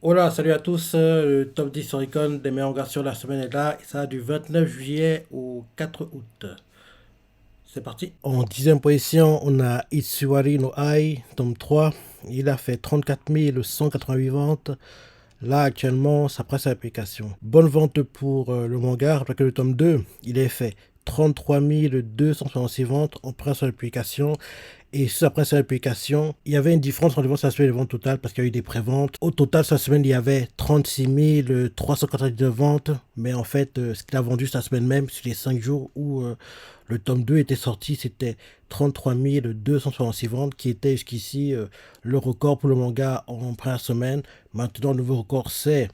Hola, salut à tous. Le top 10 Oricon des meilleurs mangas sur la semaine est là. Et ça du 29 juillet au 4 août. C'est parti. En dixième position, on a Itsuwari no Ai, tome 3. Il a fait 34 188 ventes. Là, actuellement, ça presse à l'application. Bonne vente pour le manga. Rappelez que le tome 2, il est fait 33 266 ventes en presse à l'application. Et après cette application, il y avait une différence entre les ventes cette semaine et les ventes totales parce qu'il y a eu des préventes. Au total, cette semaine, il y avait 36 399 ventes. Mais en fait, ce qu'il a vendu cette semaine même, sur les 5 jours où le tome 2 était sorti, c'était 33 266 ventes, qui était jusqu'ici le record pour le manga en première semaine. Maintenant, le nouveau record, c'est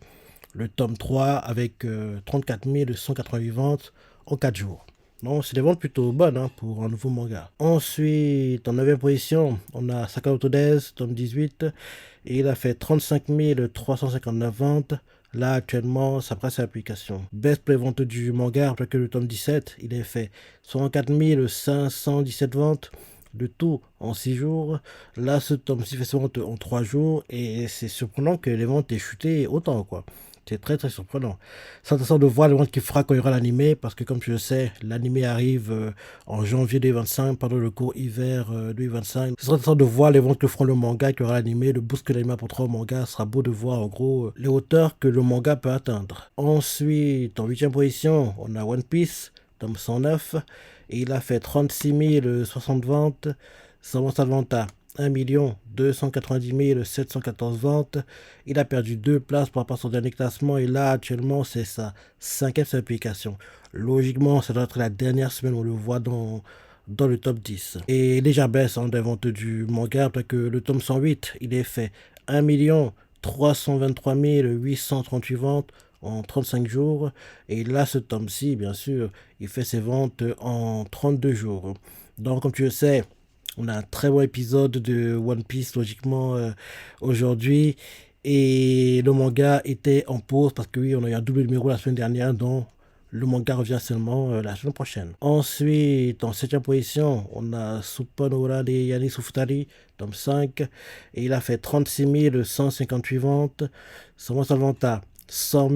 le tome 3 avec 34 188 ventes en 4 jours. Non, c'est des ventes plutôt bonnes pour un nouveau manga. Ensuite, en 9 position, on a Sakamoto Days, tome 18. Et il a fait 35 359 ventes. Là, actuellement, ça presse à l'application. Baisse pour les ventes du manga, après que le tome 17, il a fait 64 517 ventes. Le tout en 6 jours. Là, ce tome-ci fait ses ventes en 3 jours. Et c'est surprenant que les ventes aient chuté autant, quoi. C'est très très surprenant. C'est intéressant de voir les ventes qu'il fera quand il y aura l'animé, parce que comme tu le sais, l'animé arrive en janvier 2025, pendant le cours hiver 2025. Ce sera intéressant de voir les ventes que feront le manga, qu'il y aura l'animé, le boost que l'animé apportera au manga. Ce sera beau de voir en gros les hauteurs que le manga peut atteindre. Ensuite, en 8 position, on a One Piece, tome 109, et il a fait 36 060 ventes. Ça vend sa vente à 1 290 714 ventes. Il a perdu 2 places par rapport à son dernier classement et là actuellement c'est sa cinquième application. Logiquement ça doit être la dernière semaine où on le voit dans le top 10. Et déjà baisse des ventes du manga parce que le tome 108 il est fait 1 323 838 ventes en 35 jours. Et là, ce tome-ci, bien sûr, il fait ses ventes en 32 jours. Donc, comme tu le sais, on a un très bon épisode de One Piece, logiquement, aujourd'hui. Et le manga était en pause parce que oui, on a eu un double numéro la semaine dernière, donc le manga revient seulement la semaine prochaine. Ensuite, en septième position, on a Supernova de Yanis Ufutari, tome 5. Et il a fait 36 158 ventes. Son vente à 100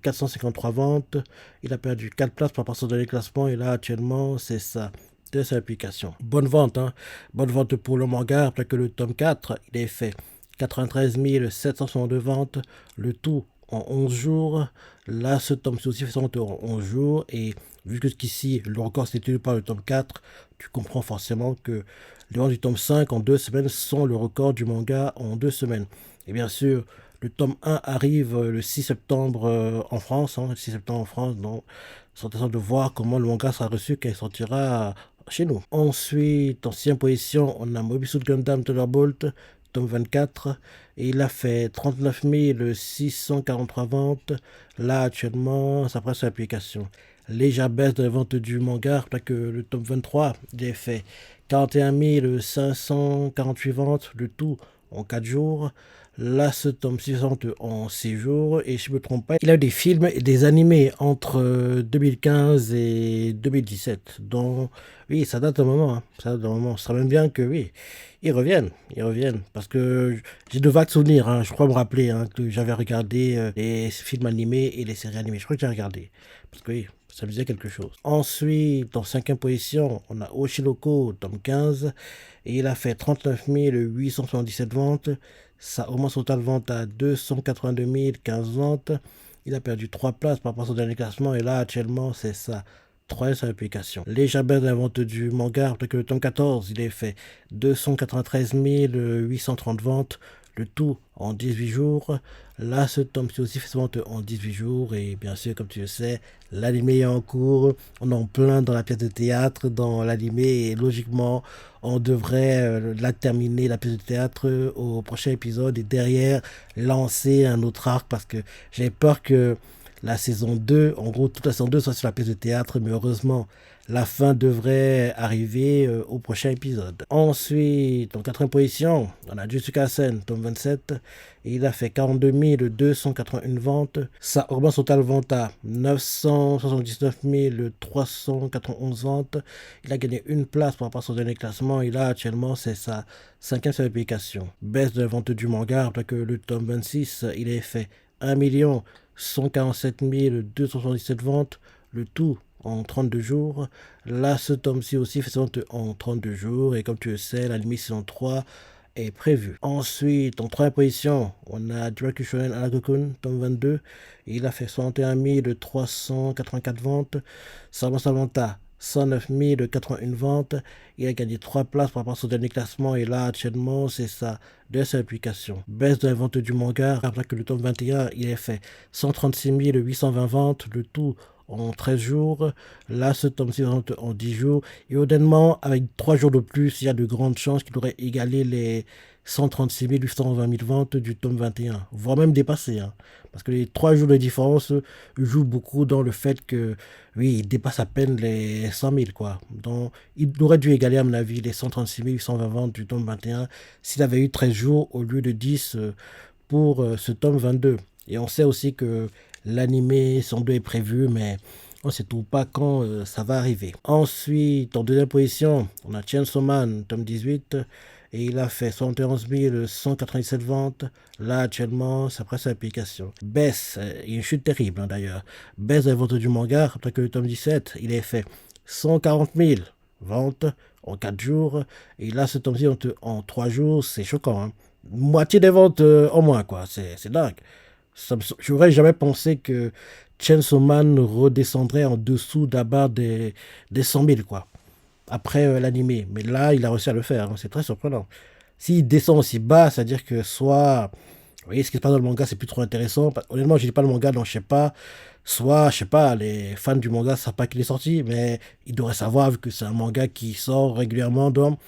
453 ventes. Il a perdu 4 places par rapport à son dernier classement. Et là, actuellement, c'est ça de sa application. Bonne vente, hein. Bonne vente pour le manga, après que le tome 4, il est fait 93 762 ventes, le tout en 11 jours. Là, ce tome-ci aussi fait son vente en 11 jours. Et vu que jusqu'ici, le record s'est tenu par le tome 4, tu comprends forcément que les ventes du tome 5 en 2 semaines sont le record du manga en 2 semaines. Et bien sûr, le tome 1 arrive le 6 septembre en France, le 6 septembre en France, donc c'est intéressant de voir comment le manga sera reçu quand il sortira chez nous. Ensuite, en 6 position, on a Mobile Suit Gundam Thunderbolt, tome 24, et il a fait 39 643 ventes. Là, actuellement, ça presse l'application. Légère baisse de la vente du manga, parce que le tome 23, il a fait 41 548 ventes, le tout en 4 jours. Là, ce tome 60 en 6 jours. Et si je ne me trompe pas, il a eu des films et des animés entre 2015 et 2017. Donc, oui, ça date un moment. Ça date un moment. Ce serait même bien que, oui, ils reviennent. Ils reviennent. Parce que j'ai de vagues souvenirs. Je crois me rappeler que j'avais regardé les films animés et les séries animées. Je crois que j'ai regardé. Parce que, oui, ça me disait quelque chose. Ensuite, en 5e position, on a Oshiroko, tome 15. Et il a fait 39 877 ventes. Ça augmente son total de vente à 282 015 ventes. Il a perdu 3 places par rapport à son dernier classement. Et là, actuellement, c'est sa troisième application. Légère baisse de la vente du manga, après que le tome 14, il est fait 293 830 ventes. Le tout en 18 jours. Là, ce tome-ci aussi fait sa vente en 18 jours. Et bien sûr, comme tu le sais, l'animé est en cours. On est en plein dans la pièce de théâtre, dans l'animé. Et logiquement, on devrait la terminer, la pièce de théâtre, au prochain épisode. Et derrière, lancer un autre arc. Parce que j'ai peur que la saison 2. En gros, toute la saison 2 sera sur la pièce de théâtre, mais heureusement, la fin devrait arriver au prochain épisode. Ensuite, en quatrième position, on a Jujutsu Kaisen, tome 27. Et il a fait 42 281 ventes. Ça augmente son total vente à 979 391 ventes. Il a gagné une place par rapport à son dernier classement. Et là, actuellement, c'est sa cinquième publication. Baisse de la vente du manga, après que le tome 26, il a fait 1 147 277 ventes. Le tout en 32 jours. Là, ce tome-ci aussi fait ses ventes en 32 jours. Et comme tu le sais, l'anime saison 3 est prévu. Ensuite, en troisième position, on a Drake Shonen Anagokun, tome 22. Il a fait 61 384 ventes. Samantha Vanta, 109 081 ventes. Il a gagné 3 places par rapport à son dernier classement. Et là, actuellement, c'est sa deuxième application. Baisse de la vente du manga. Après que le tome 21, il a fait 136 820 ventes. Le tout en 13 jours. Là, ce tome-ci en 10 jours. Et honnêtement, avec 3 jours de plus, il y a de grandes chances qu'il aurait égalé les 136 820 000 ventes du tome 21, voire même dépassé. Hein. Parce que les 3 jours de différence jouent beaucoup dans le fait que, oui, il dépasse à peine les 100 000, quoi. Donc, il aurait dû égaler, à mon avis, les 136 820 ventes du tome 21 s'il avait eu 13 jours au lieu de 10 pour ce tome 22. Et on sait aussi que l'animé son 2 est prévu, mais on ne sait tout pas quand ça va arriver. Ensuite, en deuxième position, on a Chainsaw Man, tome 18, et il a fait 71 197 ventes. Là, actuellement, c'est après sa application. Baisse, il y a une chute terrible d'ailleurs. Baisse de la vente du manga, après que le tome 17, il a fait 140 000 ventes en 4 jours. Et là, ce tome-ci, en 3 jours, c'est choquant. Hein. Moitié des ventes en moins, quoi. C'est dingue. Je n'aurais jamais pensé que Chainsaw Man redescendrait en dessous d'abord des 100 000, quoi, après l'animé. Mais là, il a réussi à le faire. Hein. C'est très surprenant. S'il descend aussi bas, c'est-à-dire que soit, vous voyez, ce qui se passe dans le manga, c'est plus trop intéressant. Honnêtement, je ne lis pas le manga, donc je sais pas. Soit, je sais pas, les fans du manga ne savent pas qu'il est sorti, mais ils devraient savoir, vu que c'est un manga qui sort régulièrement. Donc,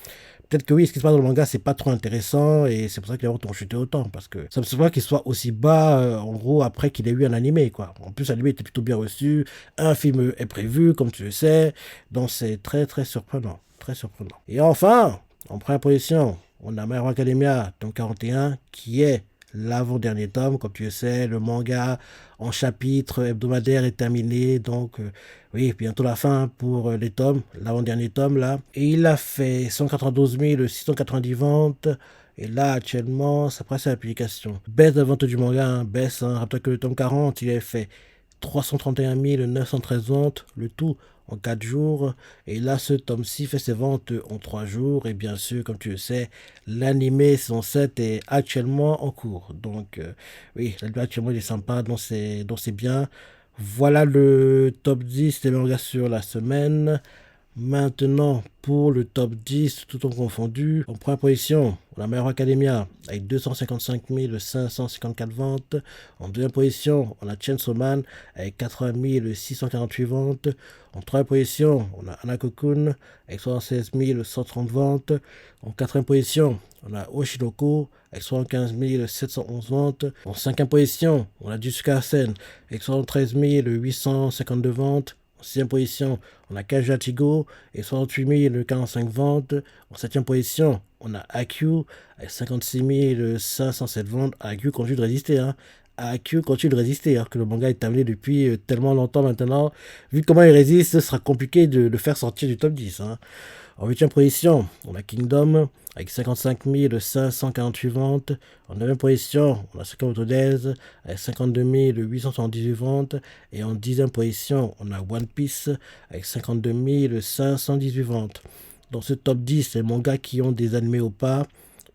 peut-être que oui, ce qui se passe dans le manga, c'est pas trop intéressant et c'est pour ça que les ventes ont chuté autant. Parce que ça me surprend qu'il soit aussi bas, en gros, après qu'il ait eu un animé, quoi. En plus, l'animé était plutôt bien reçu. Un film est prévu, comme tu le sais. Donc, c'est très, très surprenant. Très surprenant. Et enfin, en première position, on a My Hero Academia, tome 41, qui est l'avant-dernier tome. Comme tu le sais, le manga en chapitre hebdomadaire est terminé. Donc, oui, bientôt la fin pour les tomes, l'avant-dernier tome là. Et il a fait 192 690 ventes. Et là, actuellement, ça presse à l'application. Baisse de la vente du manga, hein, baisse. Hein. Rappelle que le tome 40, il a fait 331 913 ventes, le tout en 4 jours. Et là, ce tome-ci fait ses ventes en 3 jours. Et bien sûr, comme tu le sais, l'animé saison 7 est actuellement en cours. Donc, oui, l'animé actuellement, il est sympa, donc c'est bien. Voilà le top 10 des mangas sur la semaine. Maintenant, pour le top 10, tout en confondu, en première position, on a My Hero Academia avec 255 554 ventes. En deuxième position, on a Chainsaw Man avec 80 648 ventes. En troisième position, on a Anagokun avec 76 130 ventes. En quatrième position, on a Oshinoko avec 75 711 ventes. En cinquième position, on a Jujutsu Kaisen avec 73 852 ventes. En sixième position, on a Kajatigo et 68 045 ventes. En septième position, on a AQ avec 56 507 ventes. AQ continue de résister. Hein. AQ continue de résister, alors que le manga est terminé depuis tellement longtemps maintenant. Vu comment il résiste, ce sera compliqué de le faire sortir du top 10. Hein. En huitième position, on a Kingdom avec 55 548 ventes. En 9e position, on a Sakamoto Days avec 52 878 ventes. Et en 10e position, on a One Piece avec 52 518 ventes. Dans ce top 10, les mangas qui ont des animés au pas.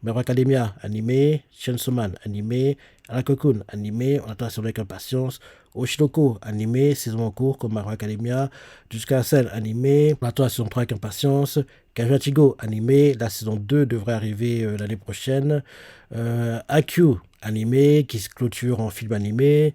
My Hero Academia, animé. Chainsaw Man, animé. Anagokun, animé. On attend sur avec impatience. Oshinoko, animé, saison en cours comme My Hero Academia. Jujutsu Kaisen, animé. On attend la saison 3 avec impatience. Kajatigo, animé. La saison 2 devrait arriver l'année prochaine. AQ, animé, qui se clôture en film animé.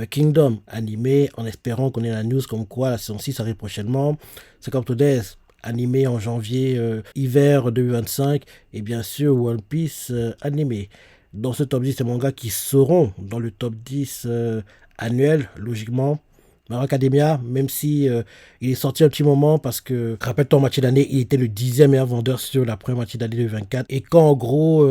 Kingdom, animé, en espérant qu'on ait la news comme quoi la saison 6 arrive prochainement. Sakamoto Days, animé en janvier, hiver 2025. Et bien sûr, One Piece, animé. dans ce top 10 des mangas qui seront dans le top 10 annuel, logiquement. My Hero Academia, même si il est sorti un petit moment parce que, rappelle-toi, en moitié d'année, il était le 10e meilleur vendeur sur la première moitié d'année 2024. Et quand, en gros,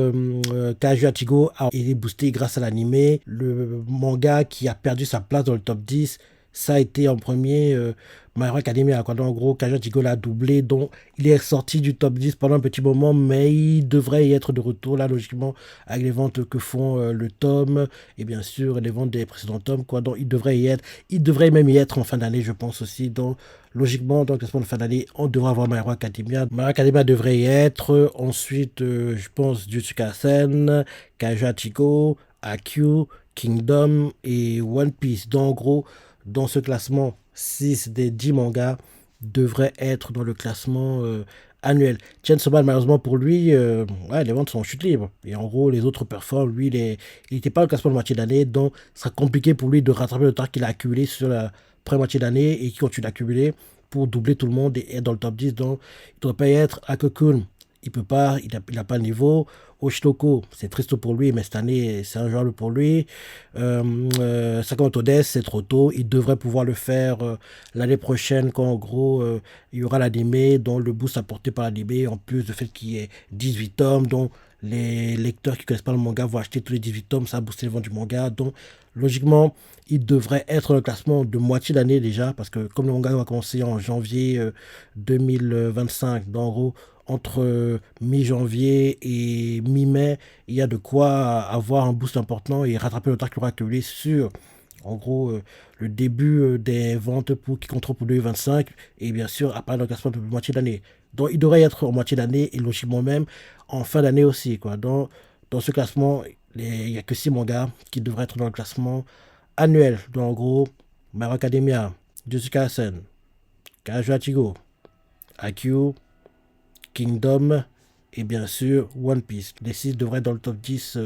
Kaiju Hachigo a été boosté grâce à l'animé, le manga qui a perdu sa place dans le top 10, ça a été en premier My Hero Academia. Quoi. Donc, en gros, Kaiju Hachigo l'a doublé, donc il est sorti du top 10 pendant un petit moment, mais il devrait y être de retour, là, logiquement, avec les ventes que font le tome, et bien sûr, les ventes des précédents tomes, quoi. Donc, il devrait y être. Il devrait même y être en fin d'année, je pense aussi. Donc, logiquement, dans le classement de fin d'année, on devrait avoir My Hero Academia. My Hero Academia devrait y être. Ensuite, je pense Jujutsu Kaisen, Kaiju Hachigo, Haikyuu, Kingdom et One Piece. Donc, en gros, dans ce classement, 6 des 10 mangas devraient être dans le classement annuel. Chainsaw Man, malheureusement pour lui, ouais, les ventes sont en chute libre. Et en gros, les autres performent. Lui, il n'était pas au classement de moitié d'année, donc ce sera compliqué pour lui de rattraper le temps qu'il a accumulé sur la première moitié d'année et qui continue d'accumuler pour doubler tout le monde et être dans le top 10. Donc, il ne doit pas y être. Akokun, il peut pas, il n'a pas le niveau. Oshitoko, c'est triste pour lui, mais cette année, c'est injouable pour lui. Sakamoto Days, c'est trop tôt. Il devrait pouvoir le faire l'année prochaine, quand en gros, il y aura l'animé, dont le boost apporté par l'animé, en plus du fait qu'il y ait 18 tomes, dont les lecteurs qui ne connaissent pas le manga vont acheter tous les 18 tomes, ça a boosté les ventes du manga. Donc, logiquement, il devrait être dans le classement de moitié d'année déjà, parce que comme le manga va commencer en janvier 2025, donc en gros, entre mi-janvier et mi-mai, il y a de quoi avoir un boost important et rattraper le temps qu'il aura accumulé sur, en gros, le début des ventes qui compteront pour 2025 et bien sûr, après le classement de moitié d'année. Donc, il devrait être en moitié d'année et logiquement même en fin d'année aussi. Quoi. Dans ce classement, il n'y a que 6 mangas qui devraient être dans le classement annuel. Donc, en gros, My Hero Academia, Jujutsu Kaisen, Kaiju Hachigo, Haikyuu, Kingdom et bien sûr One Piece. Les 6 devraient être dans le top 10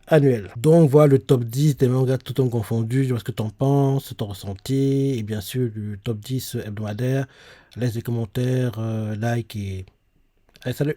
annuel. Donc voilà le top 10 des mangas tout en confondu. Je vois ce que tu en penses, ton ressenti et bien sûr le top 10 hebdomadaire. Laisse des commentaires, like et... Allez, salut!